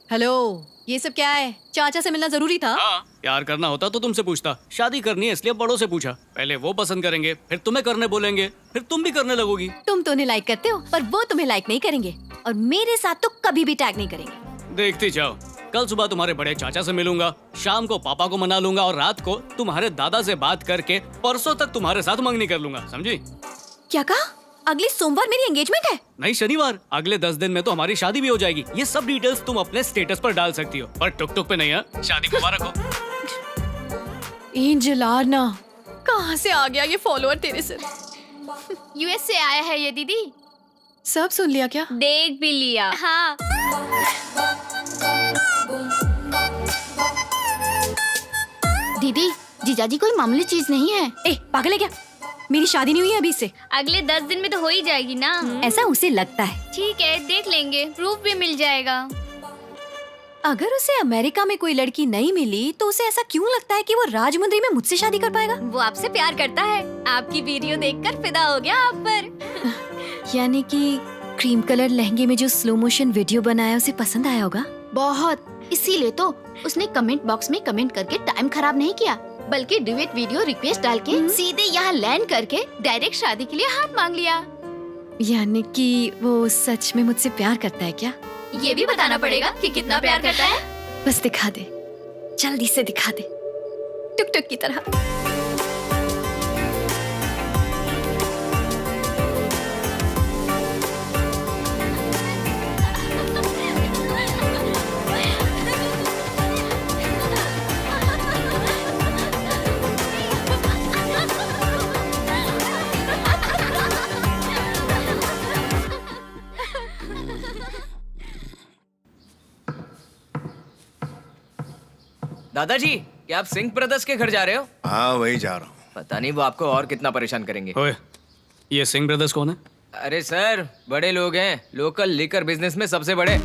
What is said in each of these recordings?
Hello, ये सब क्या है? चाचा से मिलना जरूरी था? हाँ, प्यार करना होता तो तुमसे पूछता। शादी करनी है इसलिए बड़ों से पूछा। पहले वो पसंद करेंगे, फिर तुम्हें करने बोलेंगे, फिर तुम भी करने लगोगी। तुम तो उन्हें लाइक करते हो, पर वो तुम्हें लाइक नहीं करेंगे और मेरे साथ तो कभी भी टैग नहीं करेंगे। देखती जाओ। कल सुबह तुम्हारे बड़े चाचा से मिलूंगा, शाम को पापा को मना लूंगा और रात को तुम्हारे दादा से बात करके परसों तक तुम्हारे साथ मंगनी कर लूंगा, समझी? क्या कहा? अगले सोमवार मेरी एंगेजमेंट है? नहीं, शनिवार। अगले 10 दिन में तो हमारी शादी भी हो जाएगी। ये सब डिटेल्स तुम अपने स्टेटस पर डाल सकती हो, पर टुक टुक पे नहीं है। शादी मुबारक हो। एंजल आरना, कहाँ से आ गया ये फॉलोअर तेरे सिर? यूएस से आया है ये दीदी। सब सुन लिया क्या? देख भी लिया। हाँ। दीदी, जीजाजी कोई मामूली चीज नहीं है। ए, पागल है क्या? मेरी शादी नहीं हुई है अभी से। अगले 10 दिन में तो हो ही जाएगी ना। ऐसा उसे लगता है। ठीक है, देख लेंगे, प्रूफ भी मिल जाएगा। अगर उसे अमेरिका में कोई लड़की नहीं मिली तो उसे ऐसा क्यों लगता है कि वो राजमुंद्री में मुझसे शादी कर पाएगा? वो आपसे प्यार करता है। आपकी वीडियो देखकर फिदा हो गया आप पर। यानी कि क्रीम कलर लहंगे में जो स्लो मोशन वीडियो बनाया उसे पसंद आया होगा। बहुत, इसीलिए तो उसने कमेंट बॉक्स में कमेंट करके टाइम खराब नहीं किया, बल्कि डिवेट वीडियो रिक्वेस्ट डाल के सीधे यहाँ लैंड करके डायरेक्ट शादी के लिए हाथ मांग लिया। यानी कि वो सच में मुझसे प्यार करता है क्या? ये भी बताना पड़ेगा कि कितना प्यार करता है। बस दिखा दे, जल्दी से दिखा दे, टुक टुक की तरह। दादाजी, क्या आप सिंह ब्रदर्स के घर जा रहे हो? हाँ, वही जा रहा हूँ। पता नहीं वो आपको और कितना परेशान करेंगे। ओए, ये सिंह ब्रदर्स कौन है? अरे सर, बड़े लोग हैं, लोकल लिकर बिजनेस में सबसे बड़े।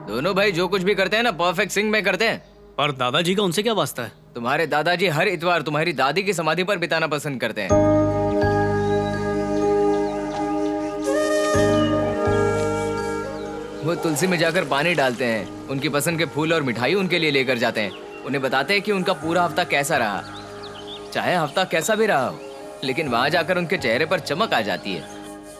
दोनों भाई जो कुछ भी करते हैं ना, परफेक्ट सिंह में करते हैं। और दादाजी का उनसे क्या वास्ता है? तुम्हारे दादाजी हर इतवार तुम्हारी दादी की समाधि पर बिताना पसंद करते हैं। वो तुलसी में जाकर पानी डालते हैं, उनकी पसंद के फूल और मिठाई उनके लिए लेकर जाते हैं, उन्हें बताते हैं कि उनका पूरा हफ्ता कैसा रहा, चाहे हफ्ता कैसा भी रहा हो, लेकिन वहां जाकर उनके चेहरे पर चमक आ जाती है।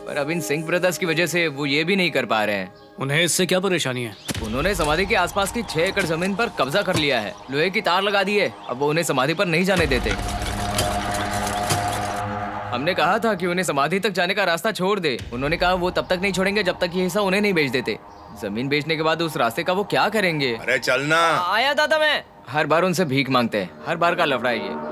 पर अब इन सिंह ब्रदर्स की वजह से वो ये भी नहीं कर पा रहे हैं। उन्हें इससे क्या परेशानी है? उन्होंने समाधि के आसपास की 6 एकड़ जमीन पर कब्जा कर लिया है, लोहे की तार लगा दी है। अब वो उन्हें समाधि पर नहीं जाने देते। हमने कहा था कि उन्हें समाधि तक जाने का रास्ता छोड़ दे, उन्होंने कहा वो तब तक नहीं छोड़ेंगे जब तक ये हिस्सा उन्हें नहीं बेच देते। जमीन बेचने के बाद उस रास्ते का वो क्या करेंगे? अरे चलना। आया दादा मैं। हर बार उनसे भीख मांगते हैं, हर बार का लफड़ा है ये।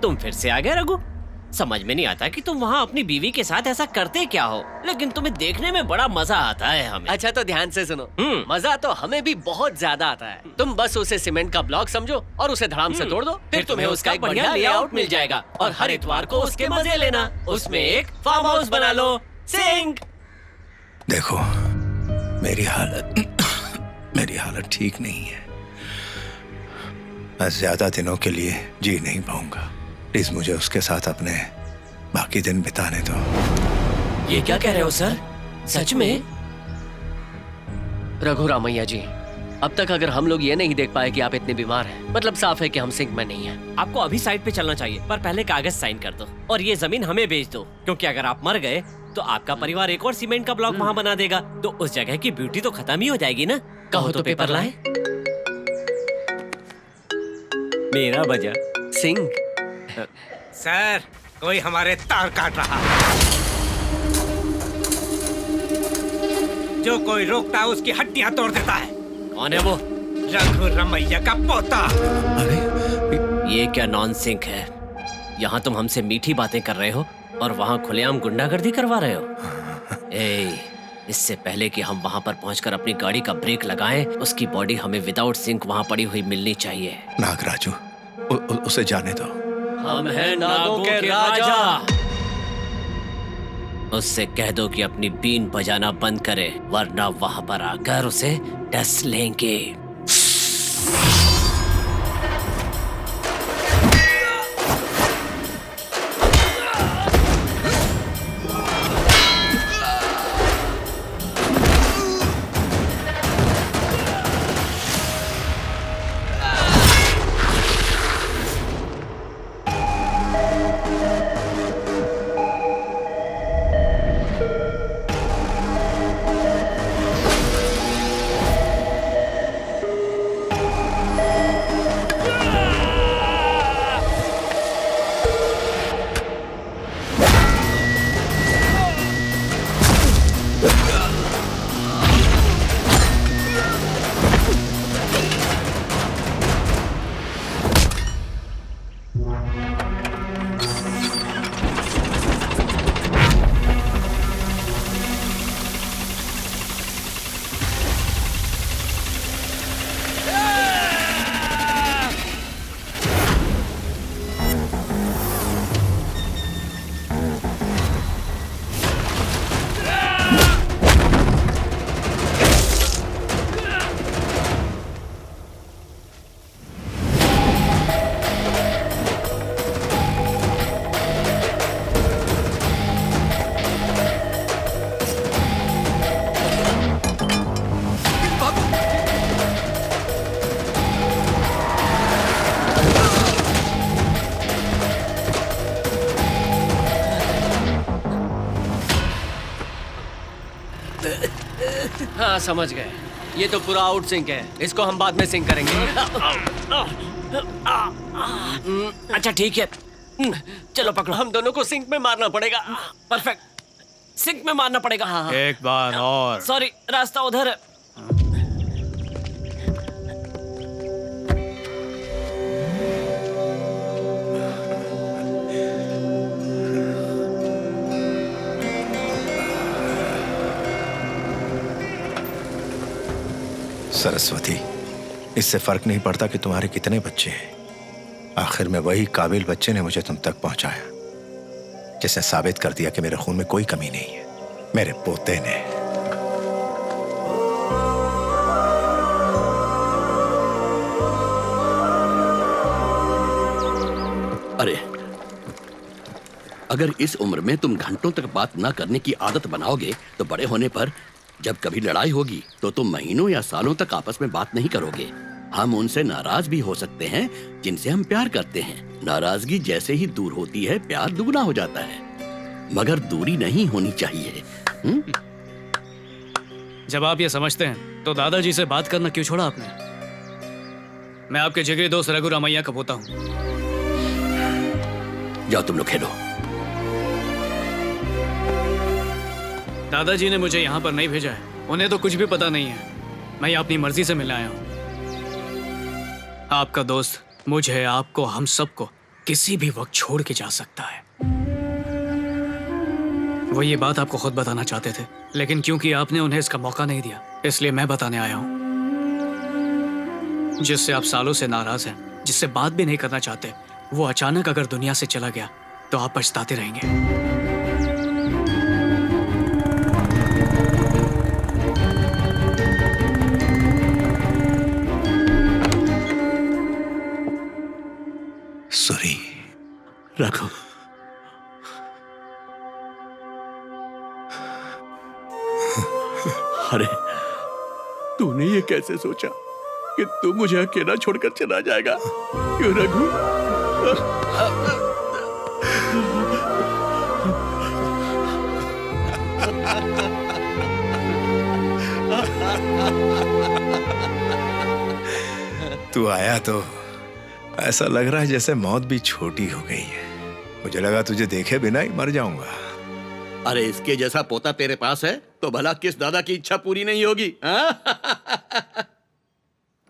तुम फिर से आ गए रघु। समझ में नहीं आता कि तुम वहाँ अपनी बीवी के साथ ऐसा करते क्या हो, लेकिन तुम्हें देखने में बड़ा मजा आता है हमें। अच्छा तो ध्यान से सुनो, मजा तो हमें भी बहुत ज्यादा आता है। तुम बस उसे सीमेंट का ब्लॉक समझो और उसे धड़ाम से तोड़ दो, फिर तुम्हें उसका एक बढ़िया लेआउट मिल जाएगा और हर इतवार को उसके मजे लेना। उसमें एक फार्म हाउस बना लो। सिंह, देखो, मेरी हालत ठीक नहीं है। मैं ज्यादा दिनों के लिए जी नहीं पाऊंगा। प्लीज मुझे उसके साथ अपने बाकी दिन बिताने दो। ये क्या कह रहे हो सर? सच में? रघु रामैया जी, अब तक अगर हम लोग ये नहीं देख पाए कि आप इतने बीमार हैं, मतलब साफ है कि हम सिंह में नहीं हैं। आपको अभी साइड पे चलना चाहिए, पर पहले कागज साइन कर दो और ये जमीन हमें बेच दो, क्योंकि अगर आप मर गए तो आपका परिवार एक और सीमेंट का ब्लॉक वहाँ बना देगा, तो उस जगह की ब्यूटी तो खत्म ही हो जाएगी ना। कहो तो पेपर लाए। मेरा बजा। सिंह, सर, कोई हमारे तार काट रहा है। जो कोई रोकता है उसकी हड्डियां तोड़ देता है। कौन है वो? रघु रमैया का पोता। अरे ये क्या नॉनसेंस है? यहाँ तुम हमसे मीठी बातें कर रहे हो और वहाँ खुलेआम गुंडागर्दी करवा रहे हो। इससे पहले कि हम वहाँ पर पहुँचकर अपनी गाड़ी का ब्रेक लगाएं, उसकी बॉडी हमें विदाउट सिंक वहाँ पड़ी हुई मिलनी चाहिए। नागराजू, उसे जाने दो। हम हैं नागों के राजा। उससे कह दो कि अपनी बीन बजाना बंद करे, वरना वहां पर आकर उसे डस लेंगे। हाँ समझ गए, ये तो पूरा आउट सिंक है, इसको हम बाद में सिंक करेंगे। अच्छा ठीक है, चलो पकड़ो। हम दोनों को सिंक में मारना पड़ेगा। परफेक्ट, सिंक में मारना पड़ेगा। हाँ। एक बार और। सॉरी, रास्ता उधर है। सरस्वती, इससे फर्क नहीं पड़ता कि तुम्हारे कितने बच्चे हैं। आखिर में वही काबिल बच्चे ने मुझे तुम तक पहुंचाया, जिसने साबित कर दिया कि मेरे खून में कोई कमी नहीं है। मेरे पोते ने। अरे, अगर इस उम्र में तुम घंटों तक बात ना करने की आदत बनाओगे तो बड़े होने पर जब कभी लड़ाई होगी तो तुम महीनों या सालों तक आपस में बात नहीं करोगे। हम उनसे नाराज भी हो सकते हैं जिनसे हम प्यार करते हैं। नाराजगी जैसे ही दूर होती है, प्यार दुगना हो जाता है, मगर दूरी नहीं होनी चाहिए। जब आप ये समझते हैं तो दादाजी से बात करना क्यों छोड़ा आपने? मैं आपके जिगरी दोस्त रघु रामैया का पोता हूँ। जाओ तुम लोग खेलो। दादाजी ने मुझे यहाँ पर नहीं भेजा है, उन्हें तो कुछ भी पता नहीं है। मैं यहाँ अपनी मर्जी से मिलने आया हूँ। आपका दोस्त मुझे, आपको, हम सबको किसी भी वक्त छोड़ के जा सकता है। वो ये बात आपको खुद बताना चाहते थे, लेकिन क्योंकि आपने उन्हें इसका मौका नहीं दिया, इसलिए मैं बताने आया हूँ। जिससे आप सालों से नाराज हैं, जिससे बात भी नहीं करना चाहते, वो अचानक अगर दुनिया से चला गया तो आप पछताते रहेंगे। सुरी, रखो। अरे, तूने ये कैसे सोचा कि तू मुझे अकेला छोड़कर चला जाएगा? क्यों रघु? तू आया तो ऐसा लग रहा है जैसे मौत भी छोटी हो गई है। मुझे लगा तुझे देखे बिना ही मर जाऊंगा। अरे, इसके जैसा पोता तेरे पास है तो भला किस दादा की इच्छा पूरी नहीं होगी?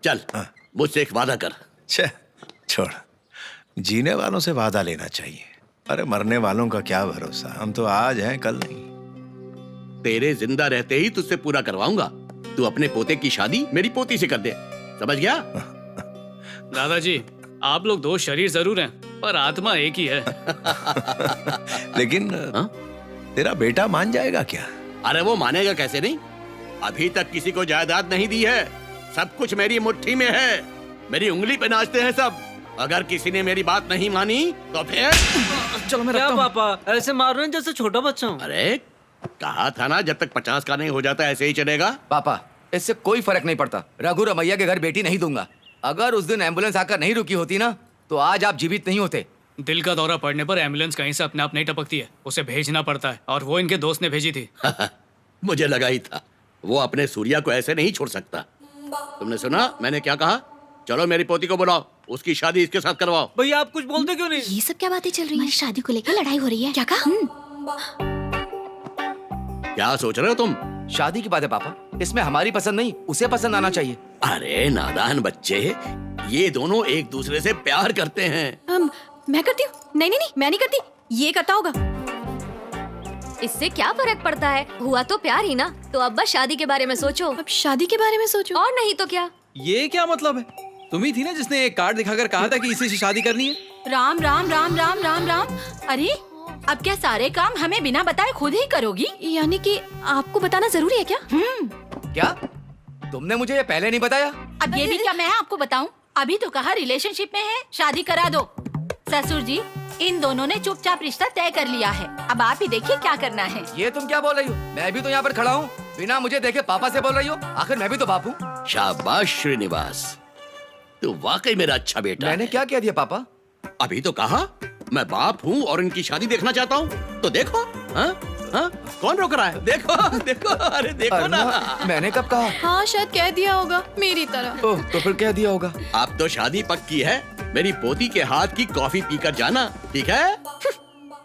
चल, मुझसे एक वादा कर। छोड़, जीने वालों से वादा लेना चाहिए। अरे, मरने वालों का क्या भरोसा, हम तो आज हैं कल नहीं। तेरे जिंदा रहते ही तुझसे पूरा करवाऊंगा। तू अपने पोते की शादी मेरी पोती से कर दे, समझ गया? दादाजी, आप लोग दो शरीर जरूर हैं, पर आत्मा एक ही है। लेकिन हाँ? तेरा बेटा मान जाएगा क्या? अरे वो मानेगा कैसे नहीं? अभी तक किसी को जायदाद नहीं दी है, सब कुछ मेरी मुट्ठी में है, मेरी उंगली पे नाचते हैं सब। अगर किसी ने मेरी बात नहीं मानी तो फिर चलो मैं क्या रखता हूँ। पापा ऐसे मार रहे हैं जैसे छोटा बच्चा हूँ। अरे कहा था ना, जब तक 50 का नहीं हो जाता ऐसे ही चलेगा। पापा इससे कोई फर्क नहीं पड़ता, रघु रमैया के घर बेटी नहीं दूंगा। अगर उस दिन एम्बुलेंस आकर नहीं रुकी होती ना तो आज आप जीवित नहीं होते। दिल का दौरा पड़ने पर एम्बुलेंस कहीं से अपने आप नहीं टपकती है, उसे भेजना पड़ता है, और वो इनके दोस्त ने भेजी थी। मुझे लगा ही था, वो अपने सूर्या को ऐसे नहीं छोड़ सकता। तुमने सुना मैंने क्या कहा? चलो मेरी पोती को बुलाओ, उसकी शादी इसके साथ करवाओ। भैया आप कुछ बोलते क्यों नहीं? ये सब क्या बातें चल रही हैं? शादी को लेकर लड़ाई हो रही है। क्या कहा? क्या सोच रहे हो तुम? शादी की बात है पापा, इसमें हमारी पसंद नहीं उसे पसंद आना चाहिए। अरे नादान बच्चे, ये दोनों एक दूसरे से प्यार करते हैं। मैं करती हूँ। नहीं नहीं नहीं, मैं नहीं करती, ये करता होगा। इससे क्या फर्क पड़ता है, हुआ तो प्यार ही ना। तो अब बस शादी के बारे में सोचो। अब शादी के बारे में सोचो। और नहीं तो क्या। ये क्या मतलब है? तुम ही थी ना जिसने एक कार्ड दिखाकर कहा था कि इसी से शादी करनी है। राम राम राम राम राम राम। अरे अब क्या सारे काम हमें बिना बताए खुद ही करोगी? यानी कि आपको बताना जरूरी है क्या? क्या तुमने मुझे ये पहले नहीं बताया? अब ये भी क्या मैं आपको बताऊं? अभी तो कहा रिलेशनशिप में है, शादी करा दो। ससुर जी, इन दोनों ने चुपचाप रिश्ता तय कर लिया है, अब आप ही देखिए क्या करना है। ये तुम क्या बोल रही हो? मैं भी तो यहाँ पर खड़ा हूँ, बिना मुझे देखे पापा से बोल रही हो? आखिर मैं भी तो बाप हूँ। शाबाश श्रीनिवास, तू वाकई मेरा अच्छा बेटा मैंने है। क्या कह दिया पापा? अभी तो कहा मैं बाप हूँ और इनकी शादी देखना चाहता हूँ, तो देखो। हाँ? हाँ? कौन रोक रहा है? देखो देखो, अरे देखो ना। मैंने कब कहा? हाँ शायद कह दिया होगा मेरी तरह। ओह तो फिर कह दिया होगा। अब तो शादी पक्की है, मेरी पोती के हाथ की कॉफी पीकर जाना, ठीक है?